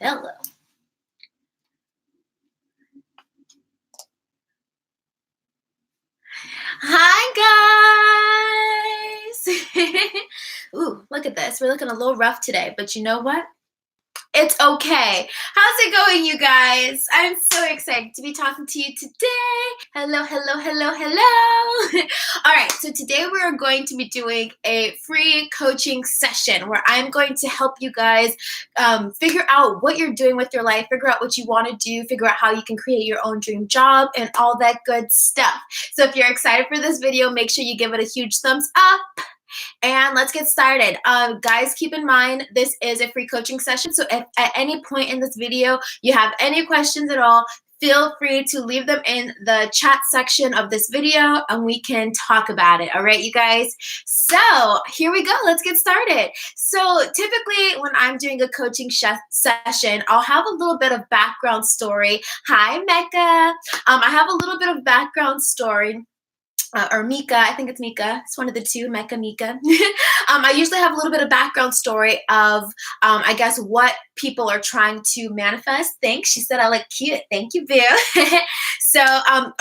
Hello. Hi, guys. Ooh, look at this. We're looking a little rough today, but you know what? It's okay. How's it going, you guys? I'm so excited to be talking to you today. Hello, hello, hello, hello. All right, so today we're going to be doing a free coaching session where I'm going to help you guys figure out what you're doing with your life, figure out what you want to do, figure out how you can create your own dream job, and all that good stuff. So if you're excited for this video, make sure you give it a huge thumbs up. And let's get started. Guys, keep in mind, this is a free coaching session. So if at any point in this video you have any questions at all, feel free to leave them in the chat section of this video and we can talk about it. All right, you guys? So here we go. Let's get started. So typically when I'm doing a coaching session, I'll have a little bit of background story. Hi, Mecca. I have a little bit of background story. Or Mika, I think it's Mika. It's one of the two, Mecca, Mika. I usually have a little bit of background story of, I guess, what people are trying to manifest. Thanks. She said I look cute. Thank you, boo. So,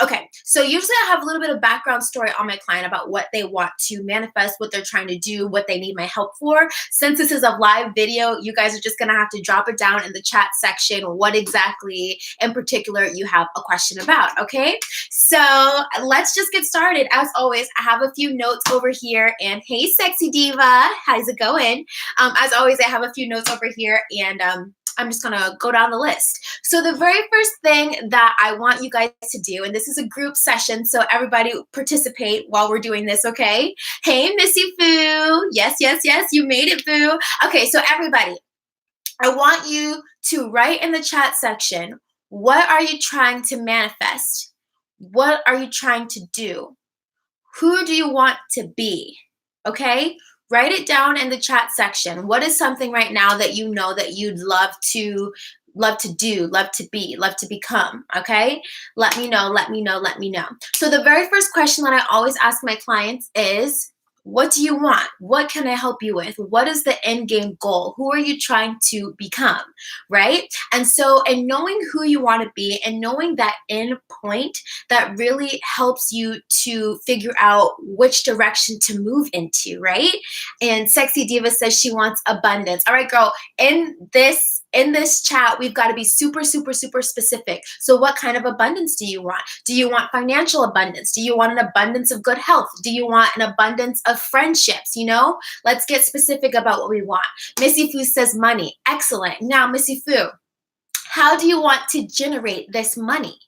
okay. So usually I have a little bit of background story on my client about what they want to manifest, what they're trying to do, what they need my help for. Since this is a live video, you guys are just going to have to drop it down in the chat section what exactly in particular you have a question about, okay? So let's just get started. As always, I have a few notes over here. And hey, sexy diva, how's it going? As always, I have a few notes over here, and I'm just going to go down the list. So the very first thing that I want you guys to do, and this is a group session, so everybody participate while we're doing this, okay? Hey, Missy Foo. Yes, yes, yes, you made it, Foo. Okay, so everybody, I want you to write in the chat section, what are you trying to manifest? What are you trying to do? Who do you want to be? Okay? Write it down in the chat section. What is something right now that you know that you'd love to do, love to be, love to become? Okay? Let me know, let me know, let me know. So the very first question that I always ask my clients is, what do you want? What can I help you with? What is the end game goal? Who are you trying to become, right? And so, in knowing who you want to be and knowing that end point, that really helps you to figure out which direction to move into, right? And Sexy Diva says she wants abundance. All right, girl, in this chat, we've got to be super, super, super specific. So what kind of abundance do you want? Do you want financial abundance? Do you want an abundance of good health? Do you want an abundance of friendships? You know, let's get specific about what we want. Missy Fu says money. Excellent. Now, Missy Fu, how do you want to generate this money?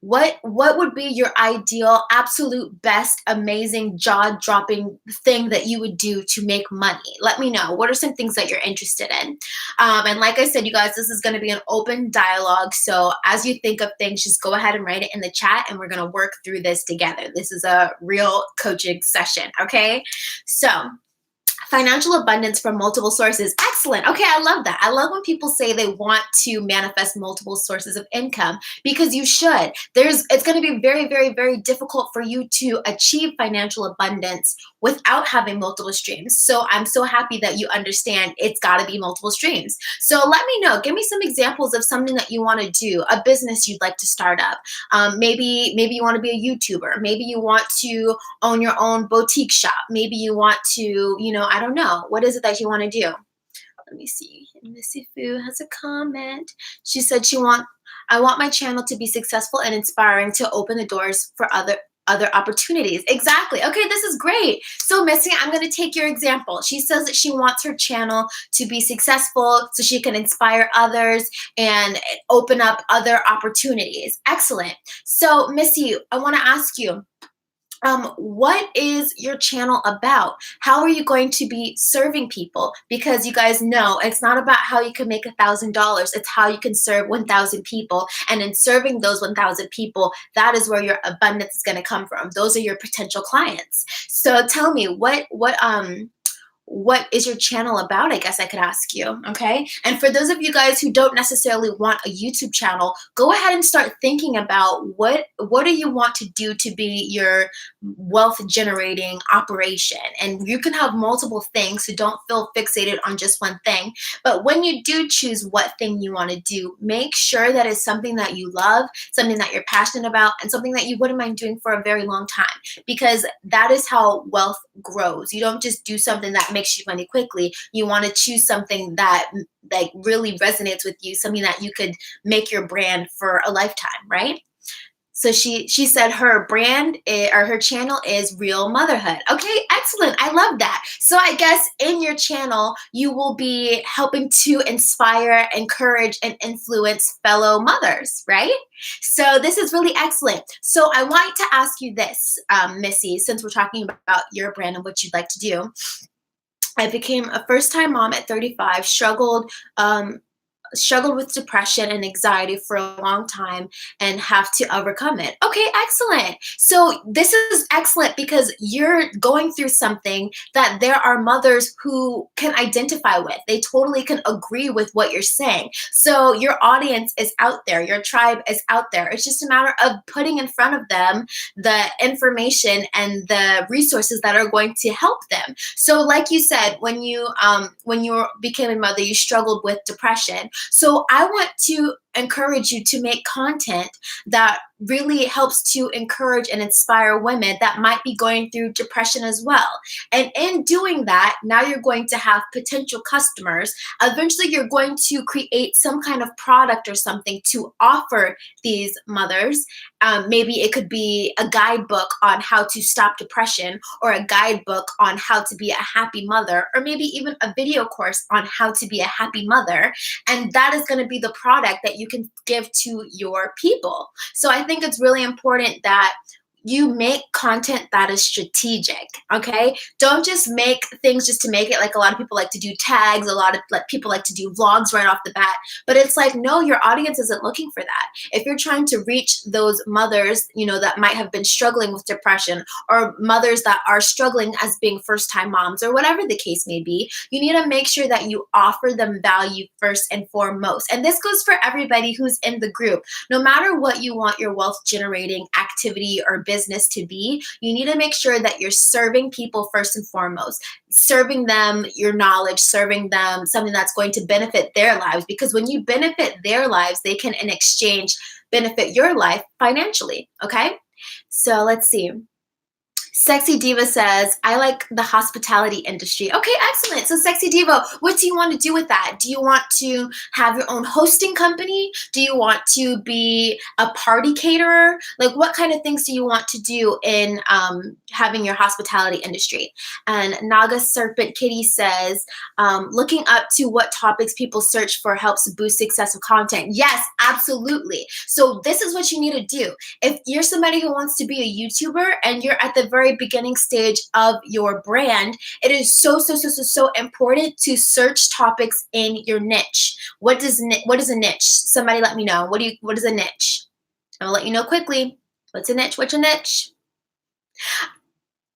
What would be your ideal, absolute best, amazing, jaw-dropping thing that you would do to make money? Let me know. What are some things that you're interested in? And like I said, you guys, this is going to be an open dialogue. So as you think of things, just go ahead and write it in the chat, and we're going to work through this together. This is a real coaching session, okay? So financial abundance from multiple sources. Excellent. Okay, I love that. I love when people say they want to manifest multiple sources of income, because you should. It's going to be very, very, very difficult for you to achieve financial abundance without having multiple streams. So I'm so happy that you understand it's got to be multiple streams. So let me know. Give me some examples of something that you want to do, a business you'd like to start up. Maybe you want to be a YouTuber. Maybe you want to own your own boutique shop. Maybe you want to, I don't know. What is it that you want to do? Let me see. Missy Fu has a comment. She said I want my channel to be successful and inspiring to open the doors for other opportunities. Exactly. Okay, this is great. So Missy, I'm going to take your example. She says that she wants her channel to be successful so she can inspire others and open up other opportunities. Excellent. So Missy, I want to ask you, what is your channel about? How are you going to be serving people? Because you guys know it's not about how you can make $1,000. It's how you can serve 1,000 people. And in serving those 1,000 people, that is where your abundance is going to come from. Those are your potential clients. So tell me, what what is your channel about, I guess I could ask you, okay? And for those of you guys who don't necessarily want a YouTube channel, go ahead and start thinking about what do you want to do to be your wealth generating operation. And you can have multiple things, so don't feel fixated on just one thing. But when you do choose what thing you want to do, make sure that it's something that you love, something that you're passionate about, and something that you wouldn't mind doing for a very long time, because that is how wealth grows. You don't just do something that makes you money quickly. You want to choose something that like really resonates with you, something that you could make your brand for a lifetime, right? So she said her brand or her channel is Real Motherhood. Okay, excellent. I love that. So I guess in your channel, you will be helping to inspire, encourage, and influence fellow mothers, right? So this is really excellent. So I want to ask you this, Missy, since we're talking about your brand and what you'd like to do. I became a first-time mom at 35, struggled with depression and anxiety for a long time and have to overcome it. Okay, excellent. So this is excellent because you're going through something that there are mothers who can identify with. They totally can agree with what you're saying. So your audience is out there. Your tribe is out there. It's just a matter of putting in front of them the information and the resources that are going to help them. So like you said, when you became a mother, you struggled with depression. So I want to encourage you to make content that really helps to encourage and inspire women that might be going through depression as well. And in doing that, now you're going to have potential customers. Eventually, you're going to create some kind of product or something to offer these mothers. Maybe it could be a guidebook on how to stop depression, or a guidebook on how to be a happy mother, or maybe even a video course on how to be a happy mother. And that is going to be the product that you can give to your people. So I think it's really important that you make content that is strategic, okay? Don't just make things just to make it. Like a lot of people like to do tags, a lot of people like to do vlogs right off the bat, but it's like, no, your audience isn't looking for that. If you're trying to reach those mothers, you know, that might have been struggling with depression, or mothers that are struggling as being first-time moms, or whatever the case may be, you need to make sure that you offer them value first and foremost. And this goes for everybody who's in the group. No matter what you want your wealth generating activity or business to be, you need to make sure that you're serving people first and foremost, serving them your knowledge, serving them something that's going to benefit their lives, because when you benefit their lives, they can in exchange benefit your life financially, okay? So let's see. Sexy Diva says, I like the hospitality industry. Okay, excellent. So Sexy Diva, what do you want to do with that? Do you want to have your own hosting company? Do you want to be a party caterer? Like, what kind of things do you want to do in having your hospitality industry? And Naga Serpent Kitty says, looking up to what topics people search for helps boost successful content. Yes, absolutely. So this is what you need to do. If you're somebody who wants to be a YouTuber and you're at the very beginning stage of your brand, it is so important to search topics in your niche. What is a niche? Somebody let me know. What is a niche? I'll let you know quickly. What's a niche? What's your niche?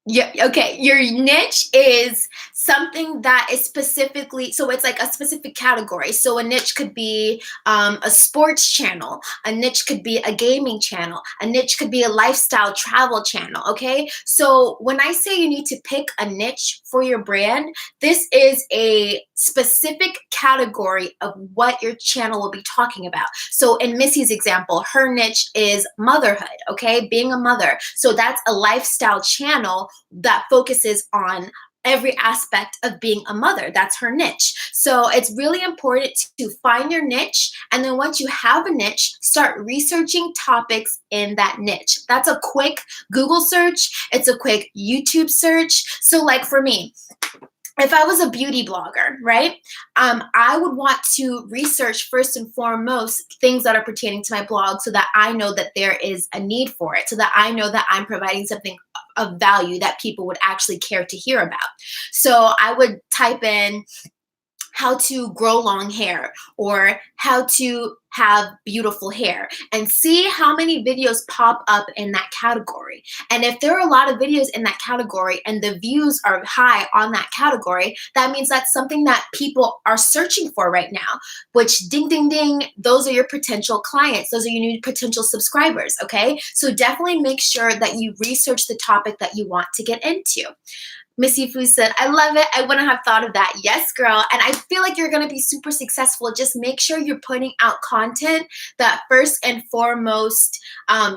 Yeah, okay. Your niche is something that is specifically, so it's like a specific category. So a niche could be a sports channel. A niche could be a gaming channel. A niche could be a lifestyle travel channel, okay? So when I say you need to pick a niche for your brand, this is a specific category of what your channel will be talking about. So in Missy's example, her niche is motherhood, okay? Being a mother. So that's a lifestyle channel that focuses on every aspect of being a mother. That's her niche. So it's really important to find your niche. And then once you have a niche, start researching topics in that niche. That's a quick Google search. It's a quick YouTube search. So like for me, if I was a beauty blogger, right, I would want to research first and foremost things that are pertaining to my blog, so that I know that there is a need for it, so that I know that I'm providing something of value that people would actually care to hear about. So I would type in how to grow long hair or how to have beautiful hair, and see how many videos pop up in that category. And if there are a lot of videos in that category and the views are high on that category, that means that's something that people are searching for right now, which ding, ding, ding, those are your potential clients. Those are your new potential subscribers, okay? So definitely make sure that you research the topic that you want to get into. Missy Fu said, I love it. I wouldn't have thought of that. Yes, girl. And I feel like you're going to be super successful. Just make sure you're putting out content that first and foremost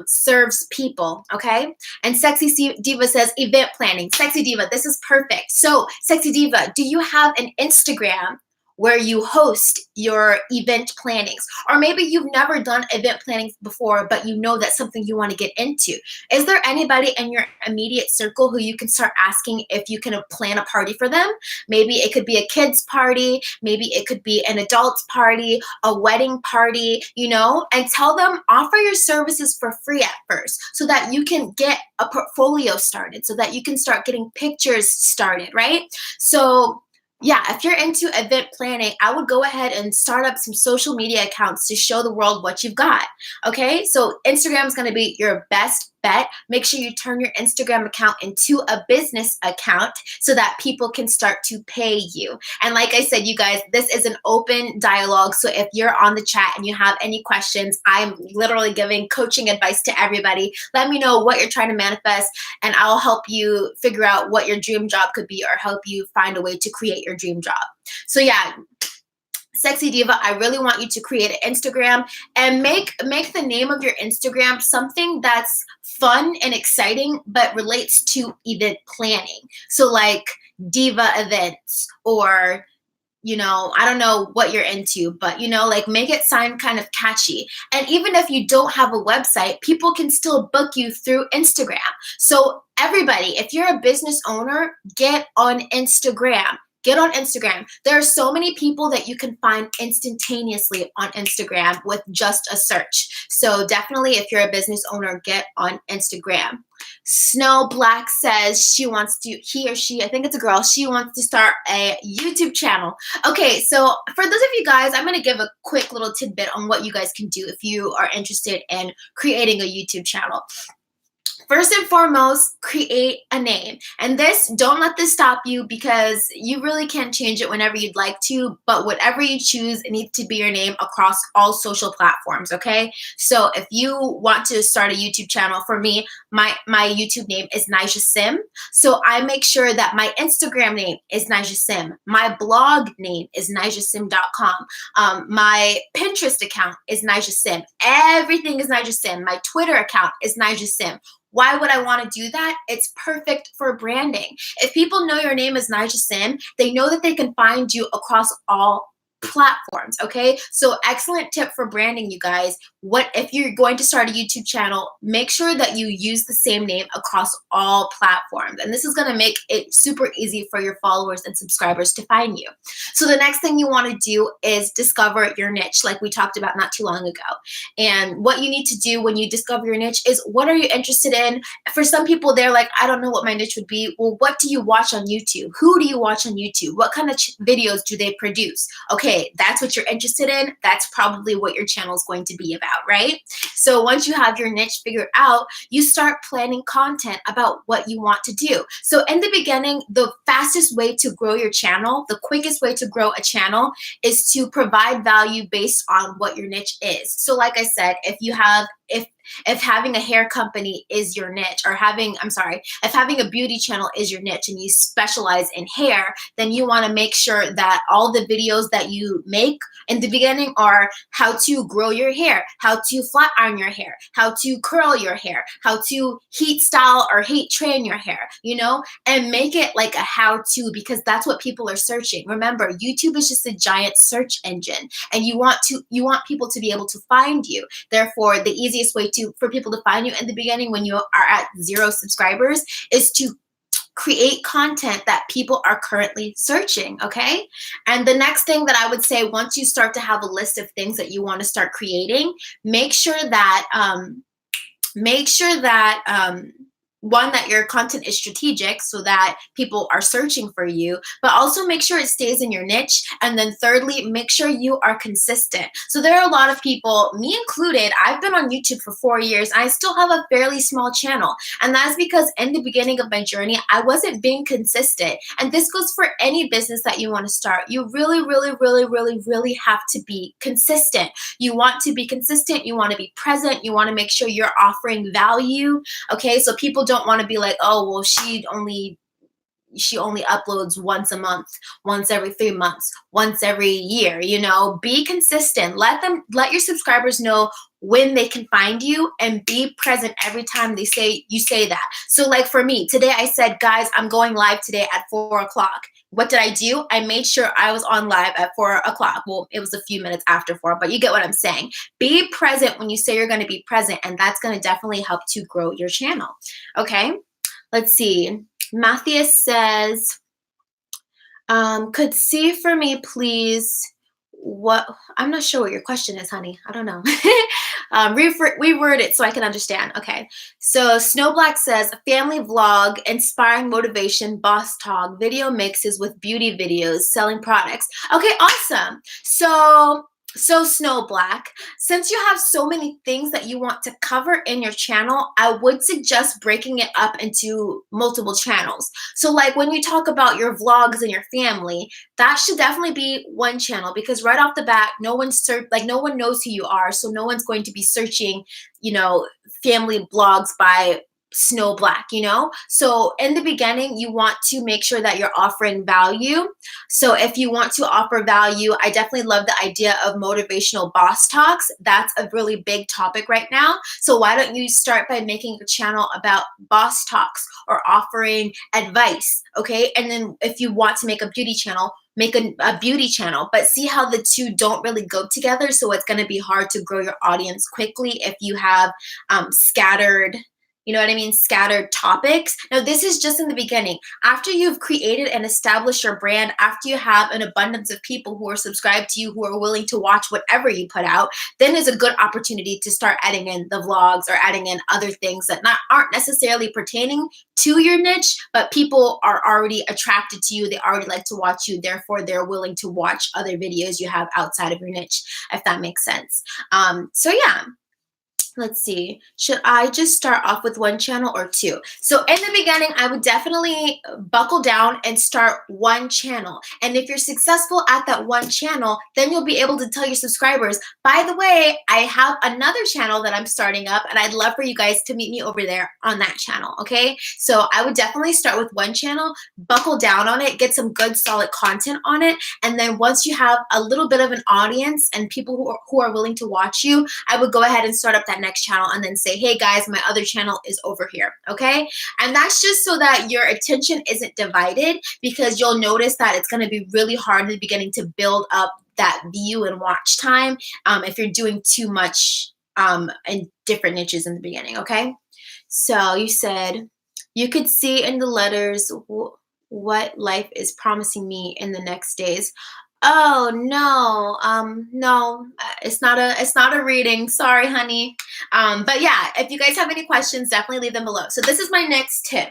serves people, okay? And Sexy Diva says, event planning. Sexy Diva, this is perfect. So, Sexy Diva, do you have an Instagram where you host your event plannings? Or maybe you've never done event planning before, but you know that's something you want to get into. Is there anybody in your immediate circle who you can start asking if you can plan a party for them? Maybe it could be a kid's party, maybe it could be an adult's party, a wedding party, you know, and tell them, offer your services for free at first so that you can get a portfolio started, so that you can start getting pictures started, right? So yeah, if you're into event planning, I would go ahead and start up some social media accounts to show the world what you've got, okay? So Instagram is going to be your best bet. Make sure you turn your Instagram account into a business account so that people can start to pay you. And like I said, you guys, this is an open dialogue. So if you're on the chat and you have any questions, I'm literally giving coaching advice to everybody. Let me know what you're trying to manifest, and I'll help you figure out what your dream job could be, or help you find a way to create your dream job. So yeah, Sexy Diva, I really want you to create an Instagram and make the name of your Instagram something that's fun and exciting, but relates to event planning. So like Diva Events, or, you know, I don't know what you're into, but, you know, like make it sound kind of catchy. And even if you don't have a website, people can still book you through Instagram. So everybody, if you're a business owner, get on Instagram. Get on Instagram. There are so many people that you can find instantaneously on Instagram with just a search. So definitely, if you're a business owner, get on Instagram. Snow Black says he or she, I think it's a girl, she wants to start a YouTube channel. Okay, so for those of you guys, I'm going to give a quick little tidbit on what you guys can do if you are interested in creating a YouTube channel. First and foremost, create a name. And don't let this stop you, because you really can change it whenever you'd like to, but whatever you choose, it needs to be your name across all social platforms, okay? So if you want to start a YouTube channel, for me, my YouTube name is NIJA SYM. So I make sure that my Instagram name is NIJA SYM. My blog name is nijasym.com. My Pinterest account is NIJA SYM. Everything is NIJA SYM. My Twitter account is NIJA SYM. Why would I want to do that? It's perfect for branding. If people know your name is NIJA SYM, they know that they can find you across all platforms, okay? So excellent tip for branding, you guys. What if you're going to start a YouTube channel, make sure that you use the same name across all platforms. And this is going to make it super easy for your followers and subscribers to find you. So the next thing you want to do is discover your niche, like we talked about not too long ago. And what you need to do when you discover your niche is, what are you interested in? For some people, they're like, I don't know what my niche would be. Well, what do you watch on YouTube? Who do you watch on YouTube? What kind of videos do they produce? Okay, that's what you're interested in. That's probably what your channel is going to be about, right? So once you have your niche figured out, you start planning content about what you want to do. So in the beginning, the fastest way to grow your channel, the quickest way to grow a channel, is to provide value based on what your niche is. So like I said, if having a hair company is your niche, or if having a beauty channel is your niche and you specialize in hair, then you want to make sure that all the videos that you make in the beginning are how to grow your hair, how to flat iron your hair, how to curl your hair, how to heat style or heat train your hair, you know, and make it like a how-to, because that's what people are searching. Remember, YouTube is just a giant search engine, and you want people to be able to find you. Therefore, the easiest way for people to find you in the beginning when you are at 0 subscribers is to create content that people are currently searching, okay? And the next thing that I would say, once you start to have a list of things that you want to start creating, make sure that one, that your content is strategic so that people are searching for you, but also make sure it stays in your niche. And then thirdly, make sure you are consistent. So there are a lot of people, me included, I've been on YouTube for 4 years. I still have a fairly small channel. And that's because in the beginning of my journey, I wasn't being consistent. And this goes for any business that you want to start. You really, really, really, really, really have to be consistent. You want to be consistent. You want to be present. You want to make sure you're offering value. Okay, so people don't want to be like, oh, well, she only uploads once a month, once every 3 months, once every year. You know, be consistent. Let your subscribers know when they can find you, and be present every time you say that. So like for me today, I said, guys, I'm going live today at 4 o'clock. What did I do? I made sure I was on live at 4 o'clock. Well, it was a few minutes after 4, but you get what I'm saying. Be present when you say you're going to be present, and that's going to definitely help to grow your channel. Okay, let's see. Matthias says, could see for me, please. What? I'm not sure what your question is, honey. I don't know. Reword it so I can understand. Okay. So Snow Black says, family vlog, inspiring motivation, boss talk, video mixes with beauty videos, selling products. Okay, awesome. So Snow Black, since you have so many things that you want to cover in your channel, I would suggest breaking it up into multiple channels. So like when you talk about your vlogs and your family, that should definitely be one channel, because right off the bat, no one knows who you are. So no one's going to be searching, you know, family vlogs by Snow Black, you know? So in the beginning, you want to make sure that you're offering value. So if you want to offer value, I definitely love the idea of motivational boss talks. That's a really big topic right now. So why don't you start by making your channel about boss talks or offering advice, okay? And then if you want to make a beauty channel, make a beauty channel, but see how the two don't really go together. So it's going to be hard to grow your audience quickly if you have scattered, you know what I mean, scattered topics. Now, this is just in the beginning. After you've created and established your brand, after you have an abundance of people who are subscribed to you, who are willing to watch whatever you put out, then is a good opportunity to start adding in the vlogs or adding in other things that aren't necessarily pertaining to your niche, but people are already attracted to you. They already like to watch you. Therefore, they're willing to watch other videos you have outside of your niche, if that makes sense. So yeah. Let's see, should I just start off with one channel or two? So in the beginning, I would definitely buckle down and start one channel. And if you're successful at that one channel, then you'll be able to tell your subscribers, by the way, I have another channel that I'm starting up, and I'd love for you guys to meet me over there on that channel, okay? So I would definitely start with one channel, buckle down on it, get some good solid content on it, and then once you have a little bit of an audience and people who are willing to watch you, I would go ahead and start up that next channel and then say, hey guys, my other channel is over here, okay? And that's just so that your attention isn't divided, because you'll notice that it's going to be really hard in the beginning to build up that view and watch time if you're doing too much in different niches in the beginning, okay? So you said, you could see in the letters what life is promising me in the next days. Oh no, no, it's not a reading. Sorry, honey. But yeah, if you guys have any questions, definitely leave them below. So this is my next tip.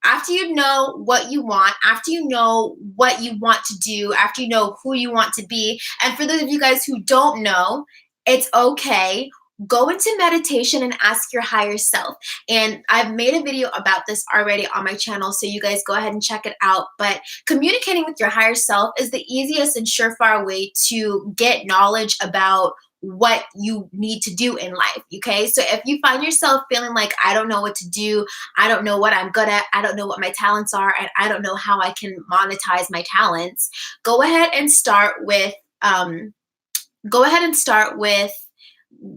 After you know what you want, after you know what you want to do, after you know who you want to be, and for those of you guys who don't know, it's okay. Go into meditation and ask your higher self. And I've made a video about this already on my channel, so you guys go ahead and check it out. But communicating with your higher self is the easiest and surefire way to get knowledge about what you need to do in life, okay? So if you find yourself feeling like, I don't know what to do, I don't know what I'm good at, I don't know what my talents are, and I don't know how I can monetize my talents, go ahead and start with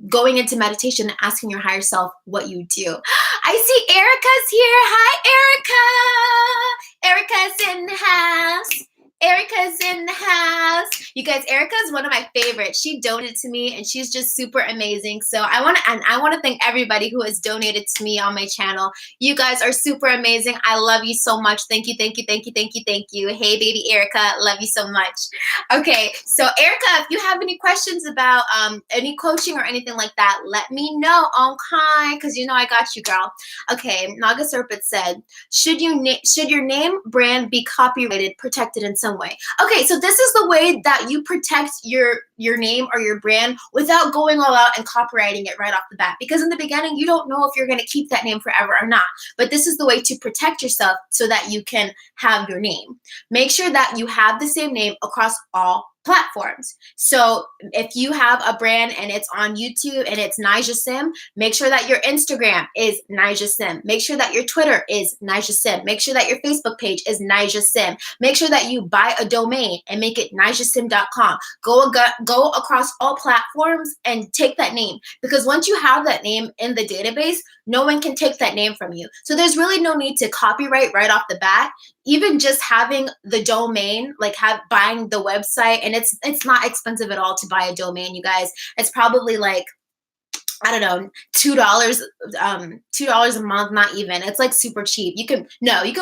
going into meditation and asking your higher self what you do. I see Erica's here. Hi, Erica. Erica's in the house. Erica's in the house. You guys, Erica is one of my favorites. She donated to me and she's just super amazing. So I want to thank everybody who has donated to me on my channel. You guys are super amazing. I love you so much. Thank you, thank you, thank you, thank you, thank you. Hey, baby Erica, love you so much. Okay, so Erica, if you have any questions about any coaching or anything like that, let me know. Okay, because you know I got you, girl. Okay, Naga Serpent said, should your name brand be copyrighted, protected in some way? Okay, so this is the way that you protect your name or your brand without going all out and copywriting it right off the bat. Because in the beginning, you don't know if you're going to keep that name forever or not. But this is the way to protect yourself so that you can have your name. Make sure that you have the same name across all platforms. So if you have a brand and it's on YouTube and it's NIJA SYM, make sure that your Instagram is NIJA SYM. Make sure that your Twitter is NIJA SYM. Make sure that your Facebook page is NIJA SYM. Make sure that you buy a domain and make it nijasym.com. Go across all platforms and take that name, because once you have that name in the database, no one can take that name from you. So there's really no need to copyright right off the bat. Even just having the domain, like buying the website, and it's not expensive at all to buy a domain, you guys. It's probably like, I don't know, $2 a month, not even. It's like super cheap. You can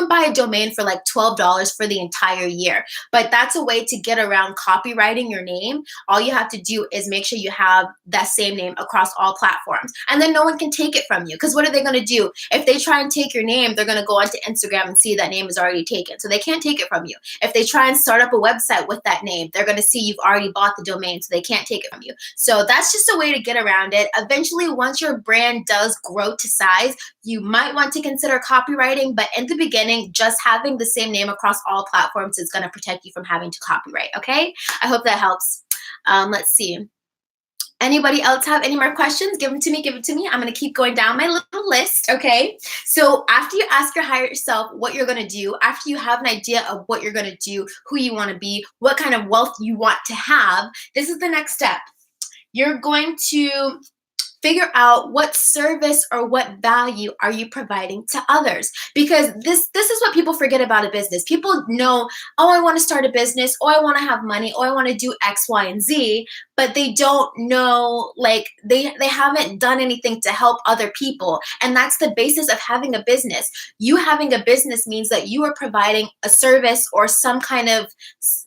buy a domain for like $12 for the entire year. But that's a way to get around copywriting your name. All you have to do is make sure you have that same name across all platforms. And then no one can take it from you. Because what are they going to do? If they try and take your name, they're going to go onto Instagram and see that name is already taken. So they can't take it from you. If they try and start up a website with that name, they're going to see you've already bought the domain, so they can't take it from you. So that's just a way to get around it. Eventually, once your brand does grow to size, you might want to consider copywriting, but in the beginning, just having the same name across all platforms is going to protect you from having to copyright, okay? I hope that helps. Let's see. Anybody else have any more questions? Give them to me, give it to me. I'm going to keep going down my little list, okay? So after you ask your higher self what you're going to do, after you have an idea of what you're going to do, who you want to be, what kind of wealth you want to have, this is the next step. You're going to figure out what service or what value are you providing to others. Because this is what people forget about a business. People know, oh, I want to start a business, oh, I want to have money, oh, I want to do X, Y, and Z, but they don't know, like they haven't done anything to help other people. And that's the basis of having a business. You having a business means that you are providing a service or some kind of,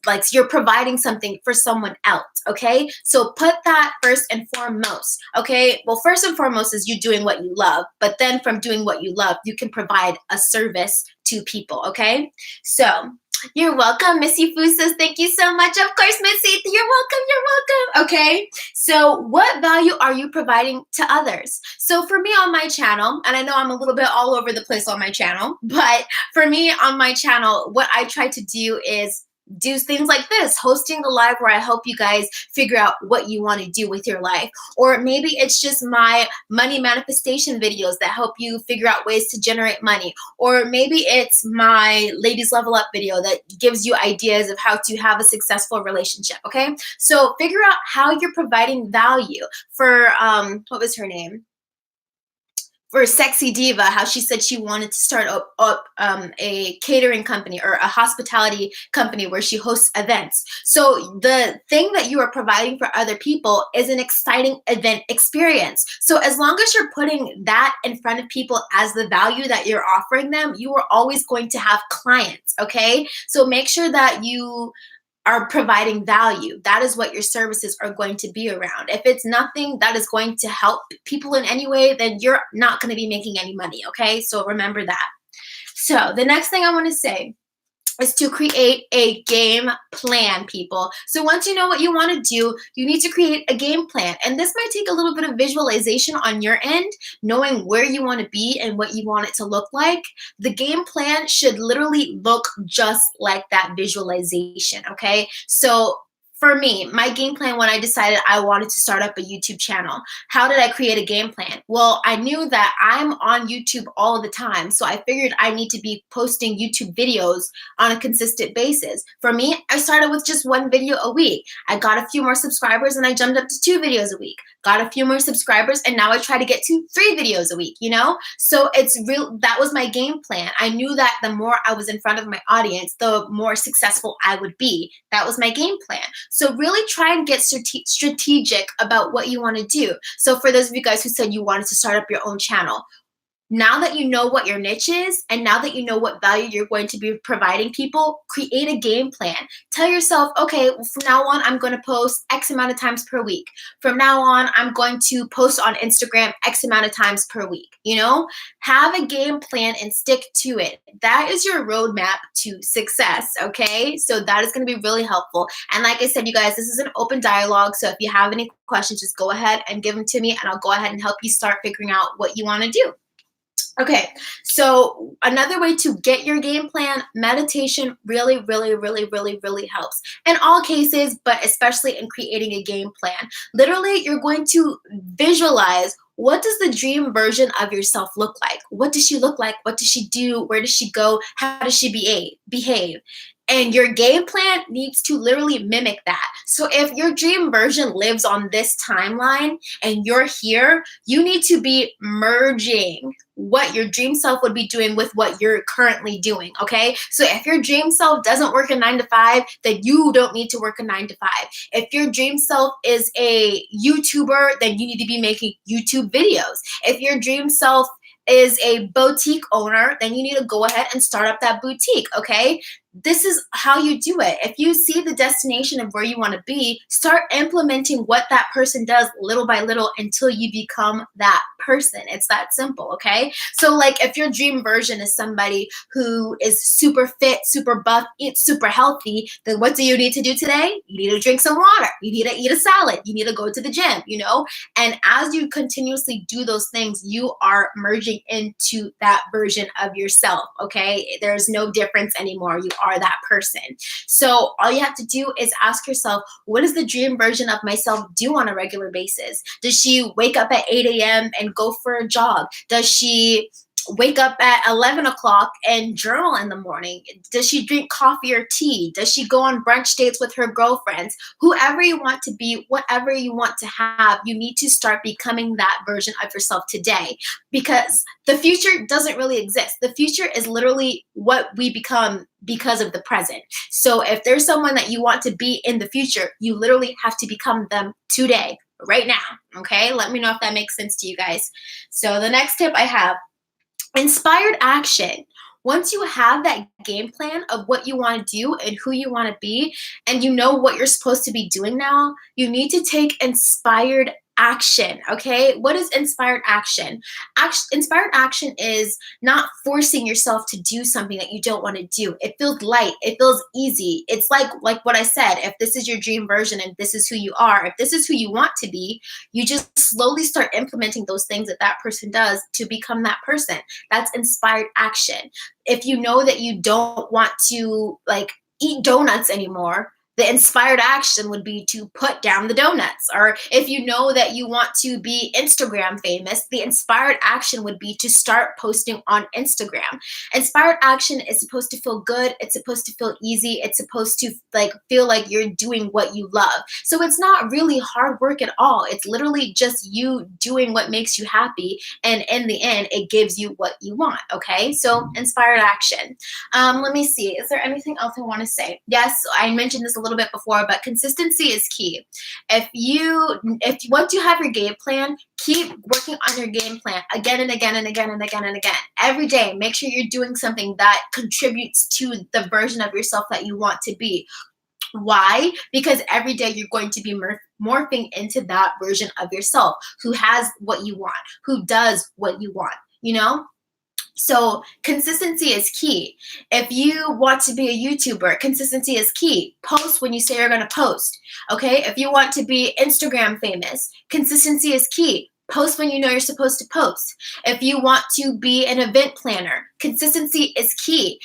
like, you're providing something for someone else, okay? So put that first and foremost, okay? Well, first and foremost is you doing what you love, but then from doing what you love, you can provide a service to people, okay? So you're welcome. Missy Fu says, thank you so much. Of course, Missy, you're welcome, okay? So what value are you providing to others? So for me on my channel, and I know I'm a little bit all over the place on my channel, but for me on my channel, what I try to do is do things like this, hosting a live where I help you guys figure out what you want to do with your life. Or maybe it's just my money manifestation videos that help you figure out ways to generate money. Or maybe it's my ladies level up video that gives you ideas of how to have a successful relationship, okay? So figure out how you're providing value for, what was her name? For Sexy Diva, how she said she wanted to start up a catering company or a hospitality company where she hosts events. So the thing that you are providing for other people is an exciting event experience. So as long as you're putting that in front of people as the value that you're offering them, you are always going to have clients, okay? So make sure that you are providing value. That is what your services are going to be around. If it's nothing that is going to help people in any way, then you're not going to be making any money, okay? So remember that. So the next thing I want to say is to create a game plan, people. So once you know what you want to do, you need to create a game plan. And this might take a little bit of visualization on your end, knowing where you want to be and what you want it to look like. The game plan should literally look just like that visualization, okay? So for me, my game plan when I decided I wanted to start up a YouTube channel, how did I create a game plan? Well, I knew that I'm on YouTube all the time, so I figured I need to be posting YouTube videos on a consistent basis. For me, I started with just one video a week. I got a few more subscribers and I jumped up to 2 videos a week. Got a few more subscribers and now I try to get to 3 videos a week, you know? So it's real, that was my game plan. I knew that the more I was in front of my audience, the more successful I would be. That was my game plan. So really try and get strategic about what you want to do. So for those of you guys who said you wanted to start up your own channel, now that you know what your niche is and now that you know what value you're going to be providing people, create a game plan. Tell yourself, okay, from now on, I'm going to post X amount of times per week. From now on, I'm going to post on Instagram X amount of times per week. You know, have a game plan and stick to it. That is your roadmap to success, okay? So that is going to be really helpful. And like I said, you guys, this is an open dialogue. So if you have any questions, just go ahead and give them to me and I'll go ahead and help you start figuring out what you want to do. Okay, so another way to get your game plan, meditation really helps. In all cases, but especially in creating a game plan. Literally, you're going to visualize what does the dream version of yourself look like? What does she look like? What does she do? Where does she go? How does she behave? And your game plan needs to literally mimic that. So if your dream version lives on this timeline and you're here, you need to be merging what your dream self would be doing with what you're currently doing, okay? So if your dream self doesn't work a 9 to 5, then you don't need to work a 9 to 5. If your dream self is a YouTuber, then you need to be making YouTube videos. If your dream self is a boutique owner, then you need to go ahead and start up that boutique, okay? This is how you do it. If you see the destination of where you want to be, start implementing what that person does little by little until you become that person. It's that simple, okay? So like if your dream version is somebody who is super fit, super buff, eats super healthy, then what do you need to do today? You need to drink some water. You need to eat a salad. You need to go to the gym, you know? And as you continuously do those things, you are merging into that version of yourself, okay? There's no difference anymore. You are that person. So all you have to do is ask yourself, what does the dream version of myself do on a regular basis? Does she wake up at 8 a.m. and go for a jog? Does she wake up at 11 o'clock and journal in the morning? Does she drink coffee or tea? Does she go on brunch dates with her girlfriends? Whoever you want to be, whatever you want to have, you need to start becoming that version of yourself today, because the future doesn't really exist. The future is literally what we become because of the present. So if there's someone that you want to be in the future, you literally have to become them today, right now, okay? Let me know if that makes sense to you guys. So the next tip I have, inspired action. Once you have that game plan of what you want to do and who you want to be, and you know what you're supposed to be doing now, you need to take inspired action, okay? What is inspired action? Inspired action is not forcing yourself to do something that you don't want to do. It feels light. It feels easy. It's like what I said, if this is your dream version and this is who you are, if this is who you want to be, you just slowly start implementing those things that that person does to become that person. That's inspired action. If you know that you don't want to like eat donuts anymore, the inspired action would be to put down the donuts. Or if you know that you want to be Instagram famous, the inspired action would be to start posting on Instagram. Inspired action is supposed to feel good. It's supposed to feel easy. It's supposed to feel like you're doing what you love. So it's not really hard work at all. It's literally just you doing what makes you happy. And in the end, it gives you what you want, okay? So inspired action. Let me see. Is there anything else I want to say? Yes, I mentioned this a little bit before, but consistency is key. If once you have your game plan, keep working on your game plan again and again and again and again and again. Every day, make sure you're doing something that contributes to the version of yourself that you want to be. Why? Because every day you're going to be morphing into that version of yourself who has what you want, who does what you want, you know? So consistency is key. If you want to be a YouTuber, consistency is key. Post when you say you're going to post, okay? If you want to be Instagram famous, consistency is key. Post when you know you're supposed to post. If you want to be an event planner, consistency is key.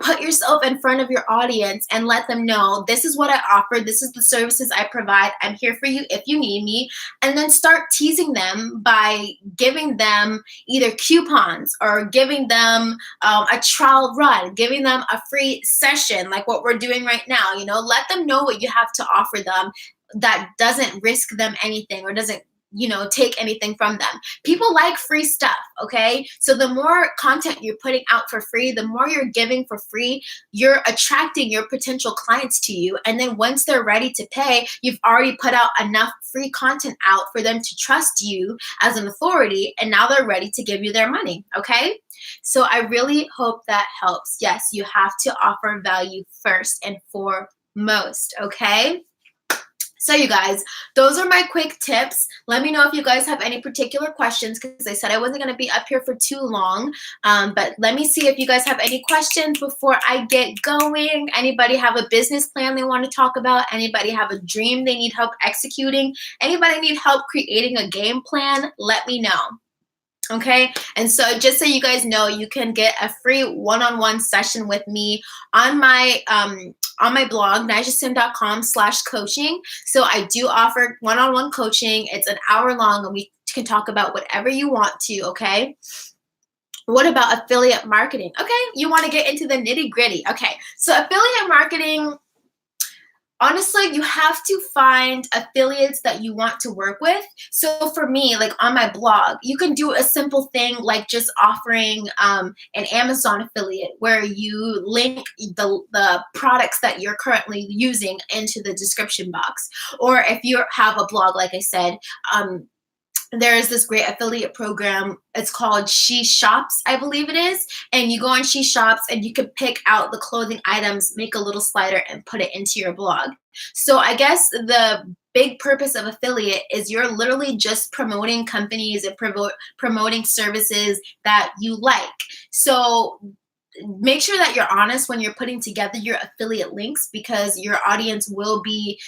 Put yourself in front of your audience and let them know, this is what I offer. This is the services I provide. I'm here for you if you need me. And then start teasing them by giving them either coupons or giving them a trial run, giving them a free session like what we're doing right now. Let them know what you have to offer them that doesn't risk them anything or doesn't take anything from them. People like free stuff, okay? So the more content you're putting out for free, the more you're giving for free, you're attracting your potential clients to you. And then once they're ready to pay, you've already put out enough free content out for them to trust you as an authority, and now they're ready to give you their money, okay? So I really hope that helps. Yes, you have to offer value first and foremost, okay? So you guys, those are my quick tips. Let me know if you guys have any particular questions, because I said I wasn't going to be up here for too long. But let me see if you guys have any questions before I get going. Anybody have a business plan they want to talk about? Anybody have a dream they need help executing? Anybody need help creating a game plan? Let me know. Okay, and so just so you guys know, you can get a free one-on-one session with me on my blog, nijasym.com/coaching. So I do offer one-on-one coaching. It's an hour long, and we can talk about whatever you want to, okay? What about affiliate marketing? Okay, you want to get into the nitty-gritty. Okay, so affiliate marketing, honestly, you have to find affiliates that you want to work with. So for me, like on my blog, you can do a simple thing like just offering an Amazon affiliate where you link the products that you're currently using into the description box. Or if you have a blog, like I said, there is this great affiliate program. It's called She Shops, I believe it is. And you go on She Shops and you can pick out the clothing items, make a little slider, and put it into your blog. So I guess the big purpose of affiliate is you're literally just promoting companies and promoting services that you like. So make sure that you're honest when you're putting together your affiliate links, because your audience will be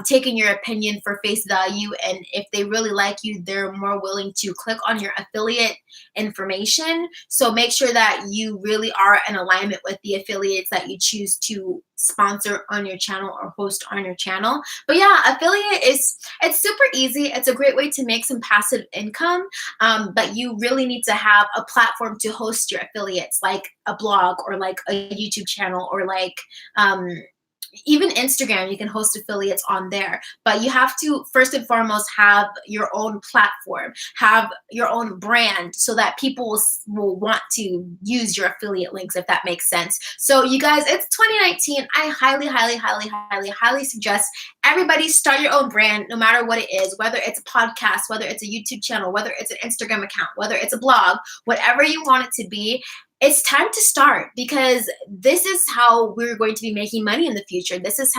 taking your opinion for face value. And if they really like you, they're more willing to click on your affiliate information. So make sure that you really are in alignment with the affiliates that you choose to sponsor on your channel or host on your channel. But yeah, affiliate it's super easy. It's a great way to make some passive income, but you really need to have a platform to host your affiliates, like a blog or like a YouTube channel or like even Instagram. You can host affiliates on there, but you have to first and foremost have your own platform, have your own brand, so that people will want to use your affiliate links, if that makes sense. So you guys, it's 2019. I highly suggest everybody start your own brand, no matter what it is, whether it's a podcast, whether it's a YouTube channel, whether it's an Instagram account, whether it's a blog, whatever you want it to be. It's time to start, because this is how we're going to be making money in the future. This is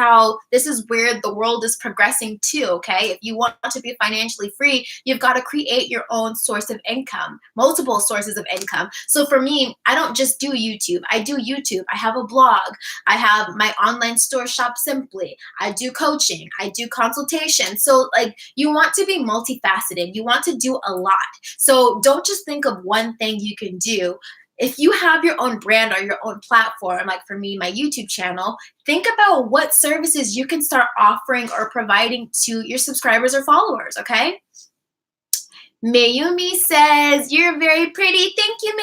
where the world is progressing to, okay? If you want to be financially free, you've got to create your own source of income, multiple sources of income. So for me, I don't just do YouTube. I do YouTube. I have a blog. I have my online store, Shop Simply. I do coaching. I do consultation. So like, you want to be multifaceted. You want to do a lot. So don't just think of one thing you can do. If you have your own brand or your own platform, like for me, my YouTube channel, think about what services you can start offering or providing to your subscribers or followers, okay? Mayumi says, you're very pretty. Thank you,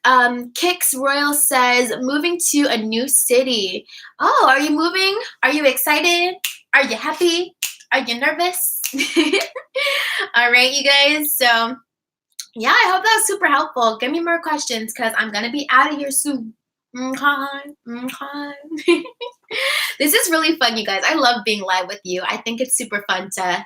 Mayumi. Kix Royal says, moving to a new city. Oh, are you moving? Are you excited? Are you happy? Are you nervous? All right, you guys. So yeah, I hope that was super helpful. Give me more questions, because I'm going to be out of here soon. This is really fun, you guys. I love being live with you. I think it's super fun to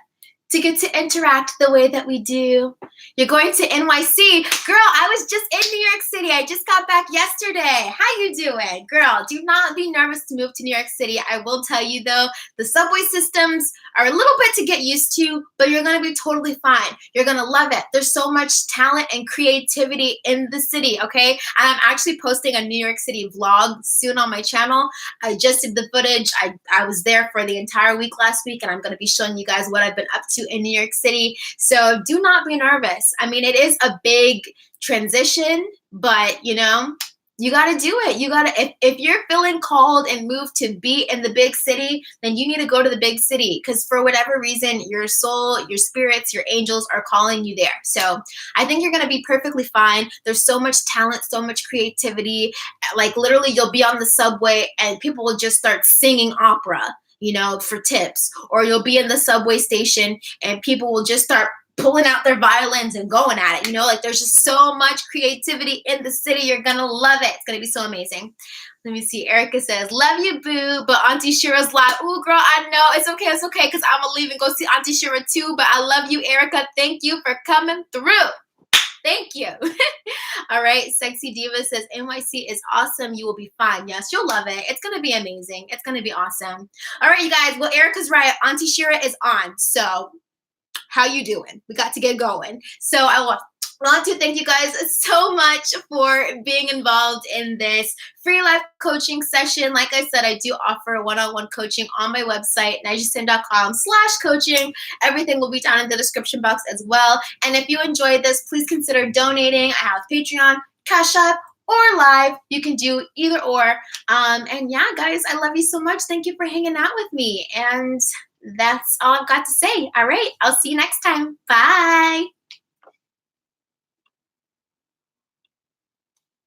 get to interact the way that we do. You're going to NYC. Girl, I was just in New York City. I just got back yesterday. How you doing? Girl, do not be nervous to move to New York City. I will tell you, though, the subway systems are a little bit to get used to, but you're going to be totally fine. You're going to love it. There's so much talent and creativity in the city, okay? And I'm actually posting a New York City vlog soon on my channel. I just did the footage. I was there for the entire week last week, and I'm going to be showing you guys what I've been up to in New York City. So do not be nervous. I mean, it is a big transition, but you know, you got to do it. You got to, if you're feeling called and moved to be in the big city, then you need to go to the big city, because for whatever reason, your soul, your spirits, your angels are calling you there. So I think you're going to be perfectly fine. There's so much talent, so much creativity. Like literally you'll be on the subway and people will just start singing opera, you know, for tips. Or you'll be in the subway station and people will just start pulling out their violins and going at it. You know, like there's just so much creativity in the city. You're going to love it. It's going to be so amazing. Let me see. Erica says, love you, boo. But Auntie Shira's live. Ooh, girl, I know. It's okay. It's okay, because I'm going to leave and go see Auntie Shira too. But I love you, Erica. Thank you for coming through. Thank you. All right. Sexy Diva says, NYC is awesome. You will be fine. Yes, you'll love it. It's going to be amazing. It's going to be awesome. All right, you guys. Well, Erica's right. Auntie Shira is on. So how you doing? We got to get going. So I want to thank you guys so much for being involved in this free life coaching session. Like I said, I do offer one-on-one coaching on my website, nijasym.com/coaching. Everything will be down in the description box as well. And if you enjoyed this, please consider donating. I have Patreon, Cash App, or Live. You can do either or. And yeah, guys, I love you so much. Thank you for hanging out with me. And that's all I've got to say. All right. I'll see you next time. Bye.